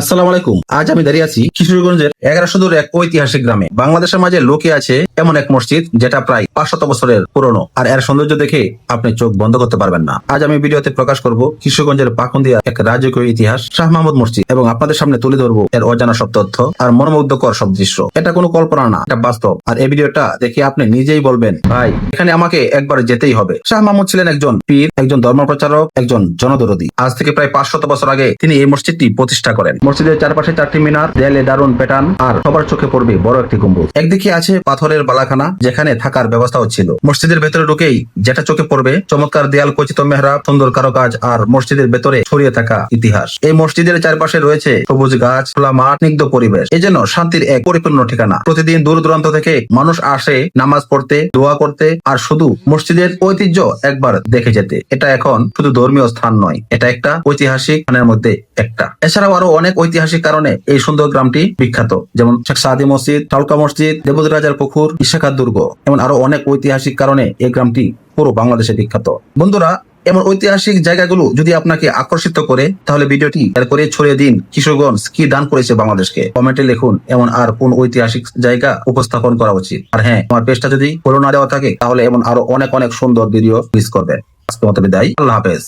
আসসালামু আলাইকুম। আজ আমি দাঁড়িয়ে আছি কিশোরগঞ্জের 1100 দূর এক ঐতিহাসিক গ্রামে। বাংলাদেশের মাঝে লোকে আছে এমন এক মসজিদ যেটা প্রায় 500 বছরের পুরনো, আর এর সৌন্দর্য দেখে আপনি চোখ বন্ধ করতে পারবেন না। আজ আমি ভিডিওতে প্রকাশ করব কিশোরগঞ্জের পাকুন্দিয়া এক রাজকীয় ইতিহাস, শাহ মাহমুদ মসজিদ, এবং আপনাদের সামনে তুলে ধরবো এর অজানা সব তথ্য আর মর্মুগ্ধকর সব দৃশ্য। এটা কোনো কল্পনা না, এটা বাস্তব। আর এই ভিডিওটা দেখে আপনি নিজেই বলবেন, ভাই এখানে আমাকে একবার যেতেই হবে। শাহ মাহমুদ ছিলেন একজন পীর, একজন ধর্মপ্রচারক, একজন জনদরদী। আজ থেকে প্রায় 500 বছর আগে তিনি এই মসজিদটি প্রতিষ্ঠা করেন। মসজিদের চারপাশে 4টি মিনার, দেয়ালে দারুণ প্যাটার্ন, আর সবার চোখে পড়বে বড় একটি গম্বুজ। একদিকে আছে পাথরের বালাখানা, যেখানে থাকার ব্যবস্থাও ছিল। মসজিদের ভেতরে ঢুকেই যেটা চোখে পড়বে, চমৎকার দেয়াল খচিত মেহরাব, সুন্দর কারুকাজ, আর মসজিদের ভেতরে ছড়িয়ে থাকা ইতিহাস। এই মসজিদের চারপাশে রয়েছে সবুজ গাছ, খোলা মাঠ, স্নিগ্ধ পরিবেশ। এই যেন শান্তির এক পরিপূর্ণ ঠিকানা। প্রতিদিন দূর দূরান্ত থেকে মানুষ আসে নামাজ পড়তে, দোয়া করতে, আর শুধু মসজিদের ঐতিহ্য একবার দেখে যেতে। এটা এখন শুধু ধর্মীয় স্থান নয়, এটা একটা ঐতিহাসিক স্থানের মধ্যে একটা। এছাড়াও আরো অনেক ঐতিহাসিক কারণে এই সুন্দর গ্রামটি বিখ্যাত, যেমন শেখ সাদি মসজিদ, টালকা মসজিদ, দেবুদ রাজার পুকুর, ইশাখার দুর্গ। এমন আরো অনেক ঐতিহাসিক কারণে এই গ্রামটি পুরো বাংলাদেশে বিখ্যাত। বন্ধুরা, এমন ঐতিহাসিক জায়গাগুলো যদি আপনাকে আকর্ষিত করে, তাহলে ভিডিওটি শেয়ার করে ছড়িয়ে দিন। কিশোরগঞ্জ কি দান করেছে বাংলাদেশকে? কমেন্টে লিখুন এমন আর কোন ঐতিহাসিক জায়গা উপস্থাপন করা উচিত। আর হ্যাঁ, আমার পেজটা যদি ফলো না দেওয়া থাকে, তাহলে এমন আরো অনেক অনেক সুন্দর ভিডিও মিস করবেন। আজকের মতো বিদায়, আল্লাহ হাফেজ।